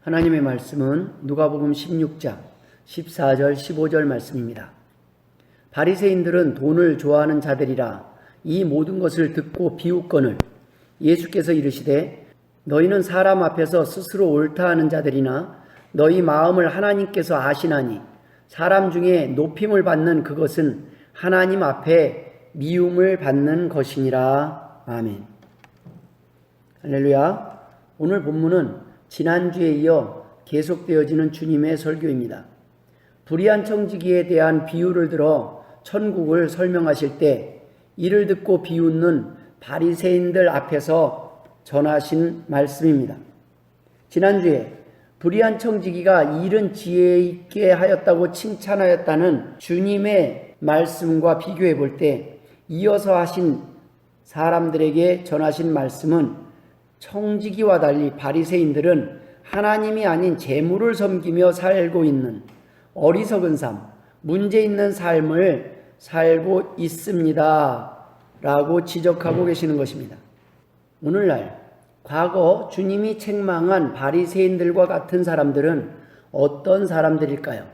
하나님의 말씀은 누가복음 16장 14절 15절 말씀입니다. 바리새인들은 돈을 좋아하는 자들이라 이 모든 것을 듣고 비웃거늘 예수께서 이르시되 너희는 사람 앞에서 스스로 옳다 하는 자들이나 너희 마음을 하나님께서 아시나니 사람 중에 높임을 받는 그것은 하나님 앞에 미움을 받는 것이니라. 아멘. 할렐루야. 오늘 본문은 지난주에 이어 계속되어지는 주님의 설교입니다. 불의한 청지기에 대한 비유를 들어 천국을 설명하실 때 이를 듣고 비웃는 바리새인들 앞에서 전하신 말씀입니다. 지난주에 불의한 청지기가 일은 지혜 있게 하였다고 칭찬하였다는 주님의 말씀과 비교해 볼 때 이어서 하신 사람들에게 전하신 말씀은 청지기와 달리 바리새인들은 하나님이 아닌 재물을 섬기며 살고 있는 어리석은 삶, 문제 있는 삶을 살고 있습니다 라고 지적하고 계시는 것입니다. 오늘날 과거 주님이 책망한 바리새인들과 같은 사람들은 어떤 사람들일까요?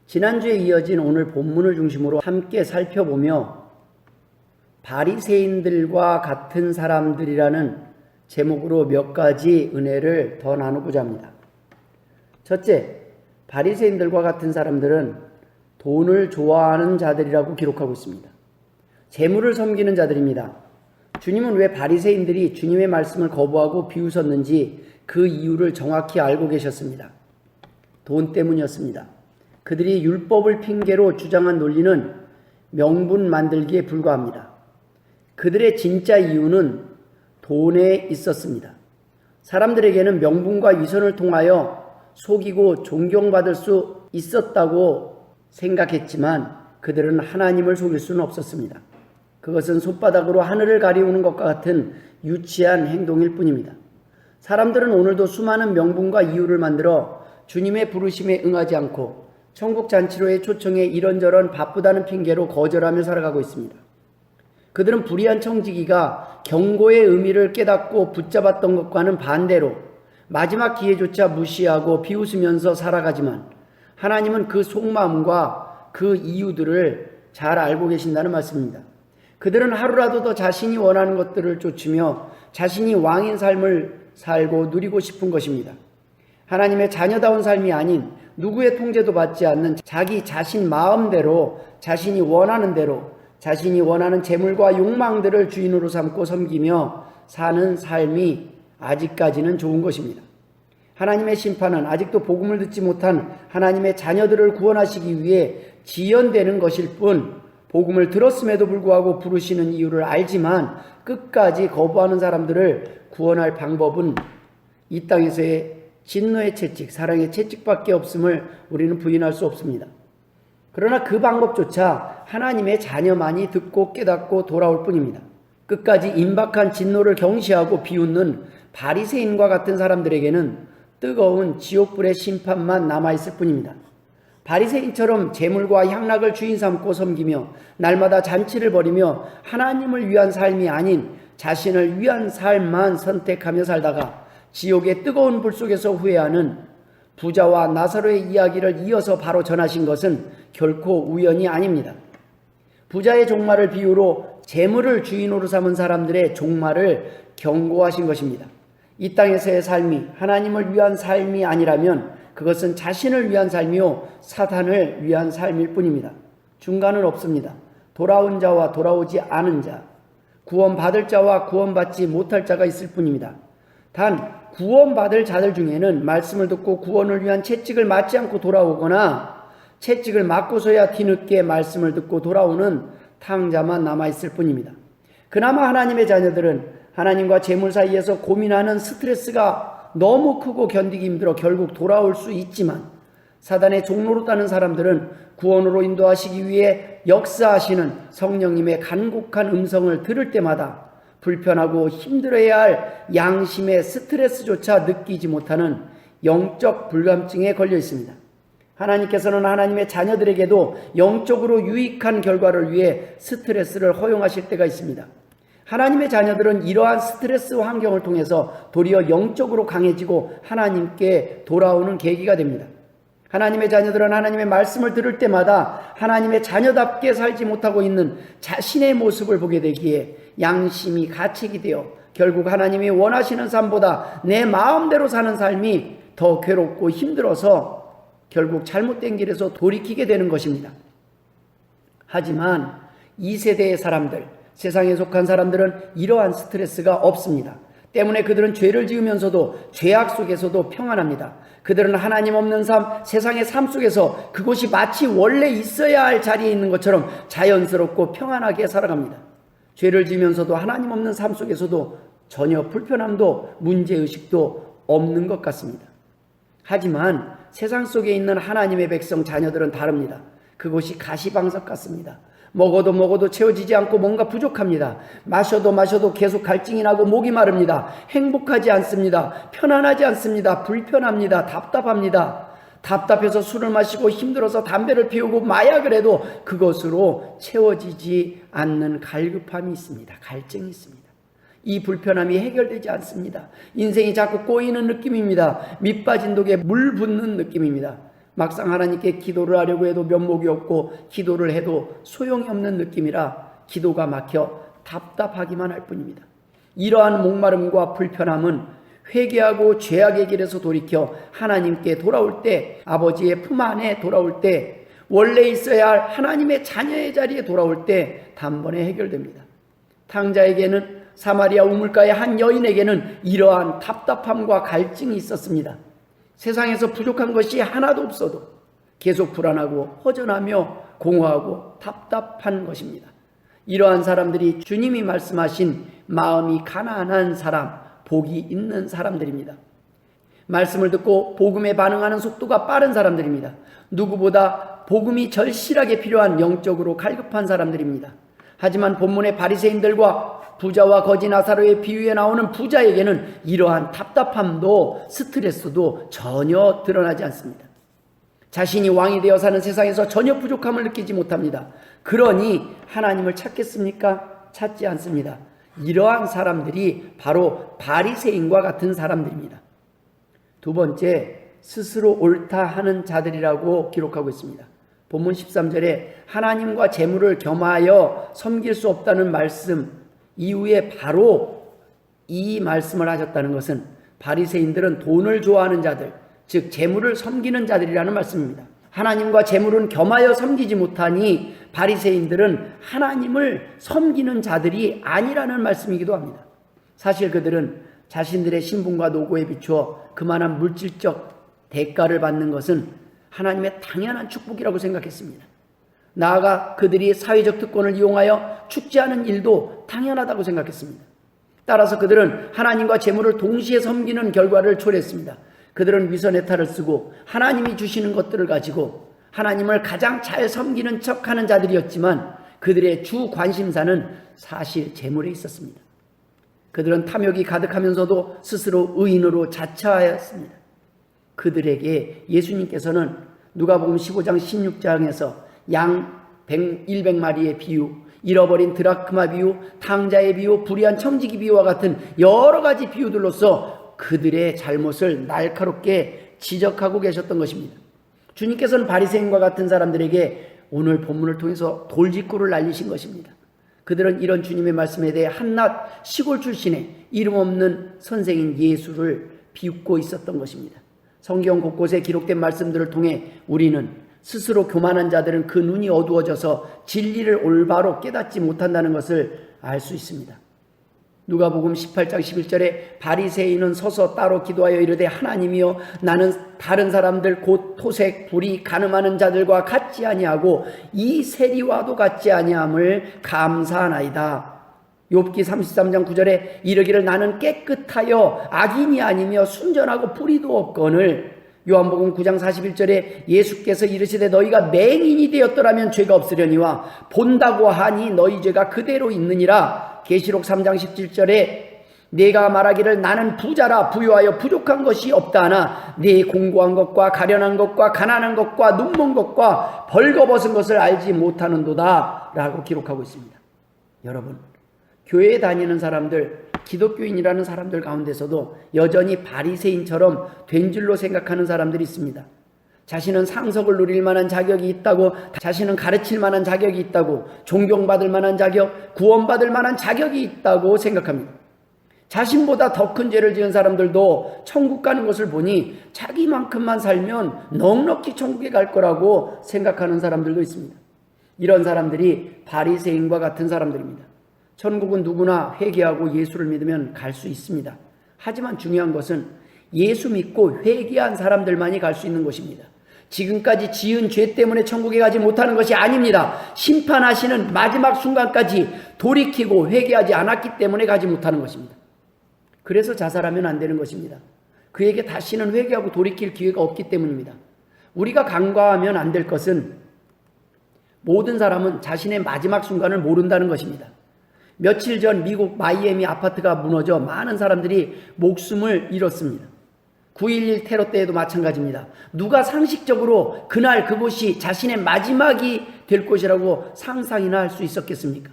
지난주에 이어진 오늘 본문을 중심으로 함께 살펴보며 바리새인들과 같은 사람들이라는 제목으로 몇 가지 은혜를 더 나누고자 합니다. 첫째, 바리새인들과 같은 사람들은 돈을 좋아하는 자들이라고 기록하고 있습니다. 재물을 섬기는 자들입니다. 주님은 왜 바리새인들이 주님의 말씀을 거부하고 비웃었는지 그 이유를 정확히 알고 계셨습니다. 돈 때문이었습니다. 그들이 율법을 핑계로 주장한 논리는 명분 만들기에 불과합니다. 그들의 진짜 이유는 돈에 있었습니다. 사람들에게는 명분과 위선을 통하여 속이고 존경받을 수 있었다고 생각했지만 그들은 하나님을 속일 수는 없었습니다. 그것은 손바닥으로 하늘을 가리우는 것과 같은 유치한 행동일 뿐입니다. 사람들은 오늘도 수많은 명분과 이유를 만들어 주님의 부르심에 응하지 않고 천국 잔치로의 초청에 이런저런 바쁘다는 핑계로 거절하며 살아가고 있습니다. 그들은 불의한 청지기가 경고의 의미를 깨닫고 붙잡았던 것과는 반대로 마지막 기회조차 무시하고 비웃으면서 살아가지만 하나님은 그 속마음과 그 이유들을 잘 알고 계신다는 말씀입니다. 그들은 하루라도 더 자신이 원하는 것들을 쫓으며 자신이 왕인 삶을 살고 누리고 싶은 것입니다. 하나님의 자녀다운 삶이 아닌 누구의 통제도 받지 않는 자기 자신 마음대로 자신이 원하는 대로 자신이 원하는 재물과 욕망들을 주인으로 삼고 섬기며 사는 삶이 아직까지는 좋은 것입니다. 하나님의 심판은 아직도 복음을 듣지 못한 하나님의 자녀들을 구원하시기 위해 지연되는 것일 뿐 복음을 들었음에도 불구하고 부르시는 이유를 알지만 끝까지 거부하는 사람들을 구원할 방법은 이 땅에서의 진노의 채찍, 사랑의 채찍밖에 없음을 우리는 부인할 수 없습니다. 그러나 그 방법조차 하나님의 자녀만이 듣고 깨닫고 돌아올 뿐입니다. 끝까지 임박한 진노를 경시하고 비웃는 바리새인과 같은 사람들에게는 뜨거운 지옥불의 심판만 남아있을 뿐입니다. 바리새인처럼 재물과 향락을 주인 삼고 섬기며 날마다 잔치를 벌이며 하나님을 위한 삶이 아닌 자신을 위한 삶만 선택하며 살다가 지옥의 뜨거운 불 속에서 후회하는 부자와 나사로의 이야기를 이어서 바로 전하신 것은 결코 우연이 아닙니다. 부자의 종말을 비유로 재물을 주인으로 삼은 사람들의 종말을 경고하신 것입니다. 이 땅에서의 삶이 하나님을 위한 삶이 아니라면 그것은 자신을 위한 삶이요 사탄을 위한 삶일 뿐입니다. 중간은 없습니다. 돌아온 자와 돌아오지 않은 자, 구원받을 자와 구원받지 못할 자가 있을 뿐입니다. 단 구원받을 자들 중에는 말씀을 듣고 구원을 위한 채찍을 맞지 않고 돌아오거나 채찍을 맞고서야 뒤늦게 말씀을 듣고 돌아오는 탕자만 남아있을 뿐입니다. 그나마 하나님의 자녀들은 하나님과 재물 사이에서 고민하는 스트레스가 너무 크고 견디기 힘들어 결국 돌아올 수 있지만 사단의 종로로 따는 사람들은 구원으로 인도하시기 위해 역사하시는 성령님의 간곡한 음성을 들을 때마다 불편하고 힘들어야 할 양심의 스트레스조차 느끼지 못하는 영적 불감증에 걸려 있습니다. 하나님께서는 하나님의 자녀들에게도 영적으로 유익한 결과를 위해 스트레스를 허용하실 때가 있습니다. 하나님의 자녀들은 이러한 스트레스 환경을 통해서 도리어 영적으로 강해지고 하나님께 돌아오는 계기가 됩니다. 하나님의 자녀들은 하나님의 말씀을 들을 때마다 하나님의 자녀답게 살지 못하고 있는 자신의 모습을 보게 되기에 양심이 가책이 되어 결국 하나님이 원하시는 삶보다 내 마음대로 사는 삶이 더 괴롭고 힘들어서 결국 잘못된 길에서 돌이키게 되는 것입니다. 하지만 이 세대의 사람들, 세상에 속한 사람들은 이러한 스트레스가 없습니다. 때문에 그들은 죄를 지으면서도 죄악 속에서도 평안합니다. 그들은 하나님 없는 삶, 세상의 삶 속에서 그곳이 마치 원래 있어야 할 자리에 있는 것처럼 자연스럽고 평안하게 살아갑니다. 죄를 지으면서도 하나님 없는 삶 속에서도 전혀 불편함도 문제의식도 없는 것 같습니다. 하지만 세상 속에 있는 하나님의 백성 자녀들은 다릅니다. 그곳이 가시방석 같습니다. 먹어도 채워지지 않고 뭔가 부족합니다. 마셔도 계속 갈증이 나고 목이 마릅니다. 행복하지 않습니다. 편안하지 않습니다. 불편합니다. 답답합니다. 답답해서 술을 마시고 힘들어서 담배를 피우고 마약을 해도 그것으로 채워지지 않는 갈급함이 있습니다. 갈증이 있습니다. 이 불편함이 해결되지 않습니다. 인생이 자꾸 꼬이는 느낌입니다. 밑 빠진 독에 물 붓는 느낌입니다. 막상 하나님께 기도를 하려고 해도 면목이 없고 기도를 해도 소용이 없는 느낌이라 기도가 막혀 답답하기만 할 뿐입니다. 이러한 목마름과 불편함은 회개하고 죄악의 길에서 돌이켜 하나님께 돌아올 때, 아버지의 품 안에 돌아올 때, 원래 있어야 할 하나님의 자녀의 자리에 돌아올 때 단번에 해결됩니다. 탕자에게는, 사마리아 우물가의 한 여인에게는 이러한 답답함과 갈증이 있었습니다. 세상에서 부족한 것이 하나도 없어도 계속 불안하고 허전하며 공허하고 답답한 것입니다. 이러한 사람들이 주님이 말씀하신 마음이 가난한 사람, 복이 있는 사람들입니다. 말씀을 듣고 복음에 반응하는 속도가 빠른 사람들입니다. 누구보다 복음이 절실하게 필요한 영적으로 갈급한 사람들입니다. 하지만 본문의 바리새인들과 부자와 거지 나사로의 비유에 나오는 부자에게는 이러한 답답함도 스트레스도 전혀 드러나지 않습니다. 자신이 왕이 되어 사는 세상에서 전혀 부족함을 느끼지 못합니다. 그러니 하나님을 찾겠습니까? 찾지 않습니다. 이러한 사람들이 바로 바리새인과 같은 사람들입니다. 두 번째, 스스로 옳다 하는 자들이라고 기록하고 있습니다. 본문 13절에 하나님과 재물을 겸하여 섬길 수 없다는 말씀 이후에 바로 이 말씀을 하셨다는 것은 바리새인들은 돈을 좋아하는 자들, 즉 재물을 섬기는 자들이라는 말씀입니다. 하나님과 재물은 겸하여 섬기지 못하니 바리새인들은 하나님을 섬기는 자들이 아니라는 말씀이기도 합니다. 사실 그들은 자신들의 신분과 노고에 비추어 그만한 물질적 대가를 받는 것은 하나님의 당연한 축복이라고 생각했습니다. 나아가 그들이 사회적 특권을 이용하여 축제하는 일도 당연하다고 생각했습니다. 따라서 그들은 하나님과 재물을 동시에 섬기는 결과를 초래했습니다. 그들은 위선의 탈을 쓰고 하나님이 주시는 것들을 가지고 하나님을 가장 잘 섬기는 척하는 자들이었지만 그들의 주 관심사는 사실 재물에 있었습니다. 그들은 탐욕이 가득하면서도 스스로 의인으로 자처하였습니다. 그들에게 예수님께서는 누가복음 15장 16장에서 양 100마리의 비유, 잃어버린 드라크마 비유, 탕자의 비유, 불의한 청지기 비유와 같은 여러 가지 비유들로서 그들의 잘못을 날카롭게 지적하고 계셨던 것입니다. 주님께서는 바리새인과 같은 사람들에게 오늘 본문을 통해서 돌직구를 날리신 것입니다. 그들은 이런 주님의 말씀에 대해 한낱 시골 출신의 이름 없는 선생인 예수를 비웃고 있었던 것입니다. 성경 곳곳에 기록된 말씀들을 통해 우리는 스스로 교만한 자들은 그 눈이 어두워져서 진리를 올바로 깨닫지 못한다는 것을 알 수 있습니다. 누가복음 18장 11절에 바리새인은 서서 따로 기도하여 이르되 하나님이여 나는 다른 사람들 곧 토색, 불의, 가늠하는 자들과 같지 아니하고 이 세리와도 같지 아니함을 감사하나이다. 욥기 33장 9절에 이르기를 나는 깨끗하여 악인이 아니며 순전하고 불의도 없거늘 요한복음 9장 41절에 예수께서 이르시되 너희가 맹인이 되었더라면 죄가 없으려니와 본다고 하니 너희 죄가 그대로 있느니라. 계시록 3장 17절에 내가 말하기를 나는 부자라 부유하여 부족한 것이 없다 하나 네 공고한 것과 가련한 것과 가난한 것과 눈먼 것과 벌거벗은 것을 알지 못하는도다 라고 기록하고 있습니다. 여러분, 교회에 다니는 사람들, 기독교인이라는 사람들 가운데서도 여전히 바리새인처럼 된 줄로 생각하는 사람들이 있습니다. 자신은 상석을 누릴 만한 자격이 있다고, 자신은 가르칠 만한 자격이 있다고, 존경받을 만한 자격, 구원받을 만한 자격이 있다고 생각합니다. 자신보다 더 큰 죄를 지은 사람들도 천국 가는 것을 보니 자기만큼만 살면 넉넉히 천국에 갈 거라고 생각하는 사람들도 있습니다. 이런 사람들이 바리새인과 같은 사람들입니다. 천국은 누구나 회개하고 예수를 믿으면 갈 수 있습니다. 하지만 중요한 것은 예수 믿고 회개한 사람들만이 갈 수 있는 것입니다. 지금까지 지은 죄 때문에 천국에 가지 못하는 것이 아닙니다. 심판하시는 마지막 순간까지 돌이키고 회개하지 않았기 때문에 가지 못하는 것입니다. 그래서 자살하면 안 되는 것입니다. 그에게 다시는 회개하고 돌이킬 기회가 없기 때문입니다. 우리가 간과하면 안 될 것은 모든 사람은 자신의 마지막 순간을 모른다는 것입니다. 며칠 전 미국 마이애미 아파트가 무너져 많은 사람들이 목숨을 잃었습니다. 9.11 테러 때에도 마찬가지입니다. 누가 상식적으로 그날 그곳이 자신의 마지막이 될 것이라고 상상이나 할 수 있었겠습니까?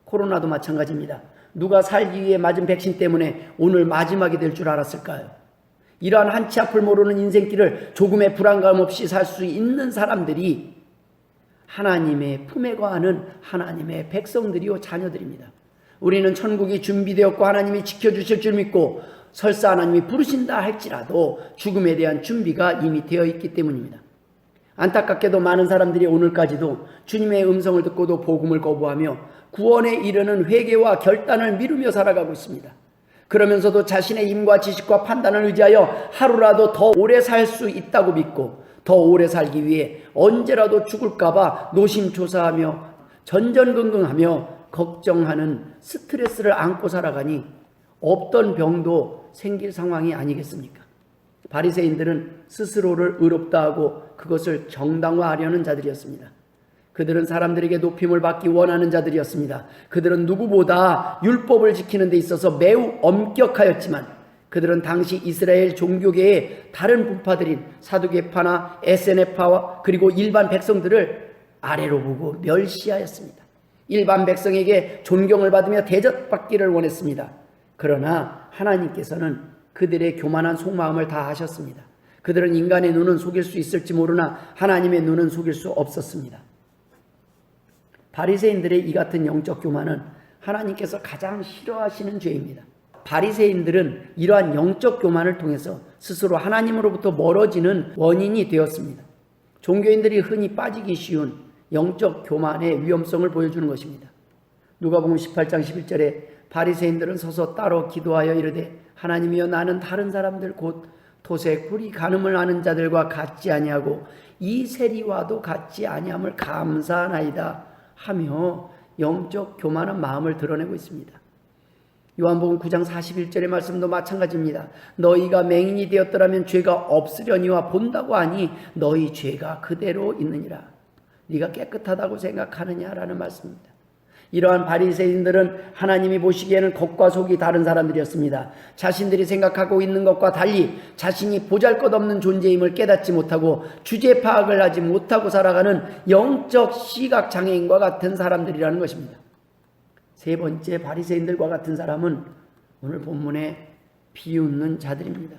코로나도 마찬가지입니다. 누가 살기 위해 맞은 백신 때문에 오늘 마지막이 될 줄 알았을까요? 이러한 한치 앞을 모르는 인생길을 조금의 불안감 없이 살 수 있는 사람들이 하나님의 품에 거하는 하나님의 백성들이요 자녀들입니다. 우리는 천국이 준비되었고 하나님이 지켜주실 줄 믿고 설사 하나님이 부르신다 할지라도 죽음에 대한 준비가 이미 되어 있기 때문입니다. 안타깝게도 많은 사람들이 오늘까지도 주님의 음성을 듣고도 복음을 거부하며 구원에 이르는 회개와 결단을 미루며 살아가고 있습니다. 그러면서도 자신의 힘과 지식과 판단을 의지하여 하루라도 더 오래 살 수 있다고 믿고 더 오래 살기 위해 언제라도 죽을까봐 노심초사하며 전전긍긍하며 걱정하는 스트레스를 안고 살아가니 없던 병도 생길 상황이 아니겠습니까? 바리새인들은 스스로를 의롭다 하고 그것을 정당화하려는 자들이었습니다. 그들은 사람들에게 높임을 받기 원하는 자들이었습니다. 그들은 누구보다 율법을 지키는 데 있어서 매우 엄격하였지만 그들은 당시 이스라엘 종교계의 다른 분파들인 사두개파나 에세네파와 그리고 일반 백성들을 아래로 보고 멸시하였습니다. 일반 백성에게 존경을 받으며 대접받기를 원했습니다. 그러나 하나님께서는 그들의 교만한 속마음을 다 아셨습니다. 그들은 인간의 눈은 속일 수 있을지 모르나 하나님의 눈은 속일 수 없었습니다. 바리새인들의 이 같은 영적 교만은 하나님께서 가장 싫어하시는 죄입니다. 바리새인들은 이러한 영적 교만을 통해서 스스로 하나님으로부터 멀어지는 원인이 되었습니다. 종교인들이 흔히 빠지기 쉬운 영적 교만의 위험성을 보여주는 것입니다. 누가복음 18장 11절에 바리새인들은 서서 따로 기도하여 이르되 하나님이여 나는 다른 사람들 곧 토색, 불의, 간음을 하는 자들과 같지 아니하고 이 세리와도 같지 아니함을 감사하나이다 하며 영적 교만한 마음을 드러내고 있습니다. 요한복음 9장 41절의 말씀도 마찬가지입니다. 너희가 맹인이 되었더라면 죄가 없으려니와 본다고 하니 너희 죄가 그대로 있느니라. 네가 깨끗하다고 생각하느냐라는 말씀입니다. 이러한 바리새인들은 하나님이 보시기에는 겉과 속이 다른 사람들이었습니다. 자신들이 생각하고 있는 것과 달리 자신이 보잘것없는 존재임을 깨닫지 못하고 주제 파악을 하지 못하고 살아가는 영적 시각장애인과 같은 사람들이라는 것입니다. 세 번째, 바리새인들과 같은 사람은 오늘 본문에 비웃는 자들입니다.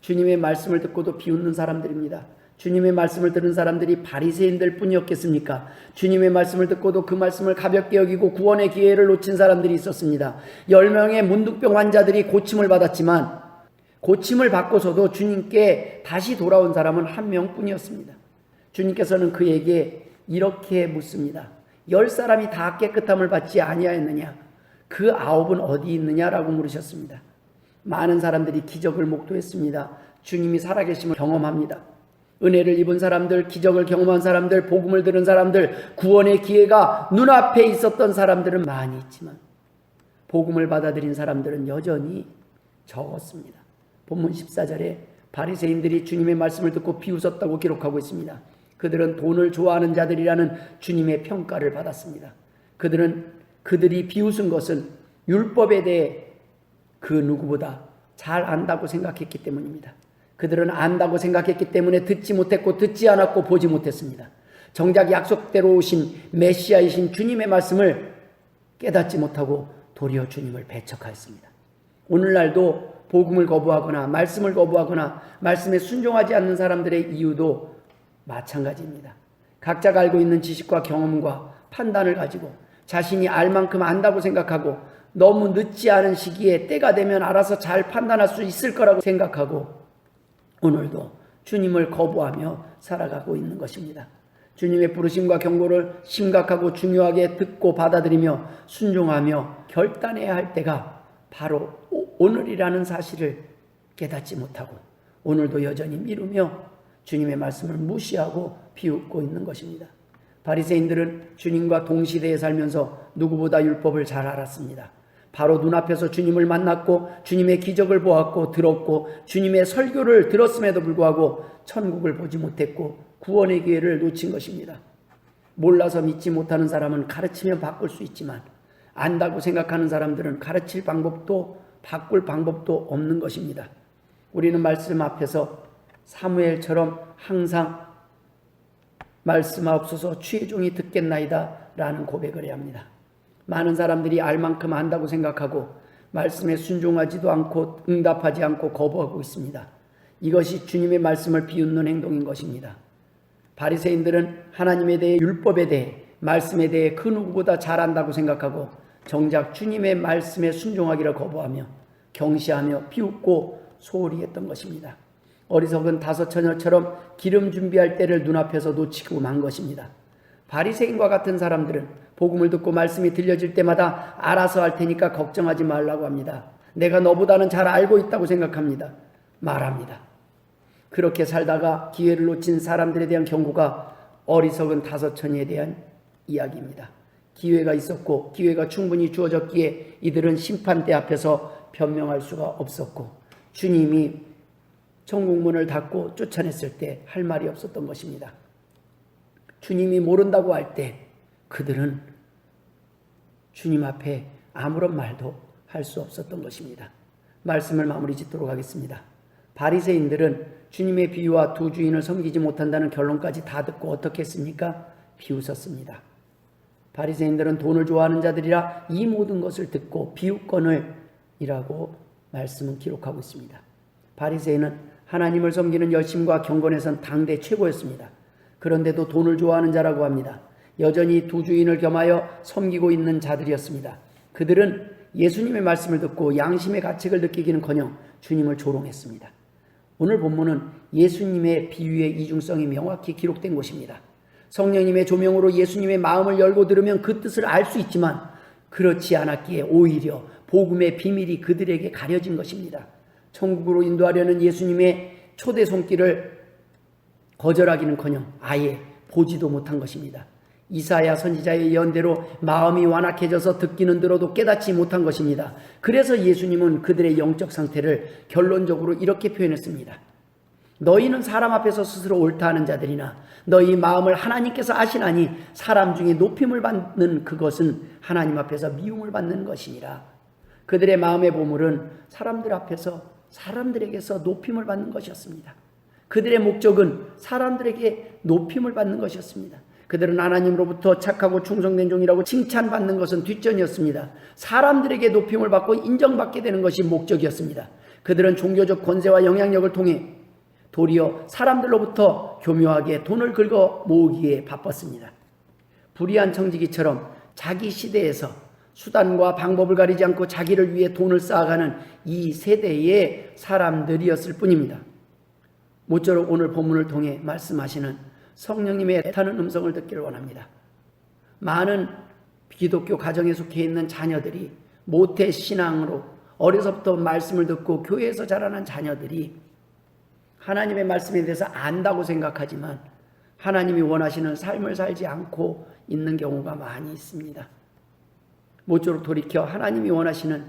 주님의 말씀을 듣고도 비웃는 사람들입니다. 주님의 말씀을 들은 사람들이 바리새인들 뿐이었겠습니까? 주님의 말씀을 듣고도 그 말씀을 가볍게 여기고 구원의 기회를 놓친 사람들이 있었습니다. 10명의 문득병 환자들이 고침을 받았지만 고침을 받고서도 주님께 다시 돌아온 사람은 한 명뿐이었습니다. 주님께서는 그에게 이렇게 묻습니다. 10사람이 다 깨끗함을 받지 아니하였느냐? 그 9은 어디 있느냐라고 물으셨습니다. 많은 사람들이 기적을 목도했습니다. 주님이 살아계심을 경험합니다. 은혜를 입은 사람들, 기적을 경험한 사람들, 복음을 들은 사람들, 구원의 기회가 눈앞에 있었던 사람들은 많이 있지만 복음을 받아들인 사람들은 여전히 적었습니다. 본문 14절에 바리새인들이 주님의 말씀을 듣고 비웃었다고 기록하고 있습니다. 그들은 돈을 좋아하는 자들이라는 주님의 평가를 받았습니다. 그들이 비웃은 것은 율법에 대해 그 누구보다 잘 안다고 생각했기 때문입니다. 그들은 안다고 생각했기 때문에 듣지 못했고 듣지 않았고 보지 못했습니다. 정작 약속대로 오신 메시아이신 주님의 말씀을 깨닫지 못하고 도리어 주님을 배척하였습니다. 오늘날도 복음을 거부하거나 말씀을 거부하거나 말씀에 순종하지 않는 사람들의 이유도 마찬가지입니다. 각자가 알고 있는 지식과 경험과 판단을 가지고 자신이 알 만큼 안다고 생각하고 너무 늦지 않은 시기에 때가 되면 알아서 잘 판단할 수 있을 거라고 생각하고 오늘도 주님을 거부하며 살아가고 있는 것입니다. 주님의 부르심과 경고를 심각하고 중요하게 듣고 받아들이며 순종하며 결단해야 할 때가 바로 오늘이라는 사실을 깨닫지 못하고 오늘도 여전히 미루며 주님의 말씀을 무시하고 비웃고 있는 것입니다. 바리새인들은 주님과 동시대에 살면서 누구보다 율법을 잘 알았습니다. 바로 눈앞에서 주님을 만났고 주님의 기적을 보았고 들었고 주님의 설교를 들었음에도 불구하고 천국을 보지 못했고 구원의 기회를 놓친 것입니다. 몰라서 믿지 못하는 사람은 가르치면 바꿀 수 있지만 안다고 생각하는 사람들은 가르칠 방법도 바꿀 방법도 없는 것입니다. 우리는 말씀 앞에서 사무엘처럼 항상 말씀하옵소서 주의 종이 듣겠나이다 라는 고백을 해야 합니다. 많은 사람들이 알 만큼 안다고 생각하고 말씀에 순종하지도 않고 응답하지 않고 거부하고 있습니다. 이것이 주님의 말씀을 비웃는 행동인 것입니다. 바리새인들은 하나님에 대해 율법에 대해 말씀에 대해 그 누구보다 잘 안다고 생각하고 정작 주님의 말씀에 순종하기를 거부하며 경시하며 비웃고 소홀히 했던 것입니다. 어리석은 다섯 처녀처럼 기름 준비할 때를 눈앞에서 놓치고 만 것입니다. 바리새인과 같은 사람들은 복음을 듣고 말씀이 들려질 때마다 알아서 할 테니까 걱정하지 말라고 합니다. 내가 너보다는 잘 알고 있다고 생각합니다. 말합니다. 그렇게 살다가 기회를 놓친 사람들에 대한 경고가 어리석은 다섯 처녀에 대한 이야기입니다. 기회가 있었고 기회가 충분히 주어졌기에 이들은 심판대 앞에서 변명할 수가 없었고 주님이 천국문을 닫고 쫓아냈을 때 할 말이 없었던 것입니다. 주님이 모른다고 할 때 그들은 주님 앞에 아무런 말도 할 수 없었던 것입니다. 말씀을 마무리 짓도록 하겠습니다. 바리새인들은 주님의 비유와 두 주인을 섬기지 못한다는 결론까지 다 듣고 어떻게 했습니까? 비웃었습니다. 바리새인들은 돈을 좋아하는 자들이라 이 모든 것을 듣고 비웃거늘 이라고 말씀은 기록하고 있습니다. 바리새인은 하나님을 섬기는 열심과 경건에선 당대 최고였습니다. 그런데도 돈을 좋아하는 자라고 합니다. 여전히 두 주인을 겸하여 섬기고 있는 자들이었습니다. 그들은 예수님의 말씀을 듣고 양심의 가책을 느끼기는커녕 주님을 조롱했습니다. 오늘 본문은 예수님의 비유의 이중성이 명확히 기록된 곳입니다. 성령님의 조명으로 예수님의 마음을 열고 들으면 그 뜻을 알 수 있지만 그렇지 않았기에 오히려 복음의 비밀이 그들에게 가려진 것입니다. 천국으로 인도하려는 예수님의 초대 손길을 거절하기는커녕 아예 보지도 못한 것입니다. 이사야 선지자의 예언대로 마음이 완악해져서 듣기는 들어도 깨닫지 못한 것입니다. 그래서 예수님은 그들의 영적 상태를 결론적으로 이렇게 표현했습니다. 너희는 사람 앞에서 스스로 옳다 하는 자들이나 너희 마음을 하나님께서 아시나니 사람 중에 높임을 받는 그것은 하나님 앞에서 미움을 받는 것이니라. 그들의 마음의 보물은 사람들 앞에서 사람들에게서 높임을 받는 것이었습니다. 그들의 목적은 사람들에게 높임을 받는 것이었습니다. 그들은 하나님으로부터 착하고 충성된 종이라고 칭찬받는 것은 뒷전이었습니다. 사람들에게 높임을 받고 인정받게 되는 것이 목적이었습니다. 그들은 종교적 권세와 영향력을 통해 도리어 사람들로부터 교묘하게 돈을 긁어 모으기에 바빴습니다. 불의한 청지기처럼 자기 시대에서 수단과 방법을 가리지 않고 자기를 위해 돈을 쌓아가는 이 세대의 사람들이었을 뿐입니다. 모쪼록 오늘 본문을 통해 말씀하시는 성령님의 애타는 음성을 듣기를 원합니다. 많은 기독교 가정에 속해 있는 자녀들이 모태 신앙으로 어려서부터 말씀을 듣고 교회에서 자라난 자녀들이 하나님의 말씀에 대해서 안다고 생각하지만 하나님이 원하시는 삶을 살지 않고 있는 경우가 많이 있습니다. 모쪼록 돌이켜 하나님이 원하시는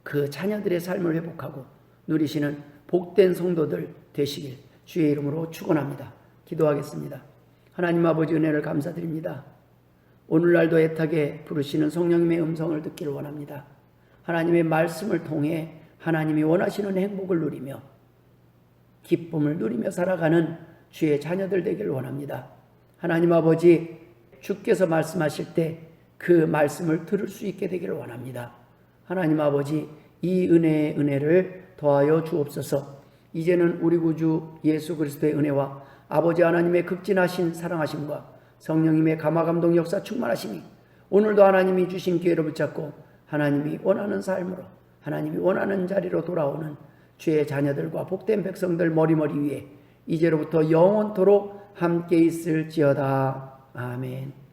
그 자녀들의 삶을 회복하고 누리시는 복된 성도들 되시길 주의 이름으로 축원합니다. 기도하겠습니다. 하나님 아버지 은혜를 감사드립니다. 오늘날도 애타게 부르시는 성령님의 음성을 듣기를 원합니다. 하나님의 말씀을 통해 하나님이 원하시는 행복을 누리며 기쁨을 누리며 살아가는 주의 자녀들 되기를 원합니다. 하나님 아버지 주께서 말씀하실 때 그 말씀을 들을 수 있게 되기를 원합니다. 하나님 아버지, 이 은혜의 은혜를 더하여 주옵소서. 이제는 우리 구주 예수 그리스도의 은혜와 아버지 하나님의 극진하신 사랑하심과 성령님의 감화감동 역사 충만하심이 오늘도 하나님이 주신 기회를 붙잡고 하나님이 원하는 삶으로, 하나님이 원하는 자리로 돌아오는 주의 자녀들과 복된 백성들 머리머리 위에 이제로부터 영원토록 함께 있을지어다. 아멘.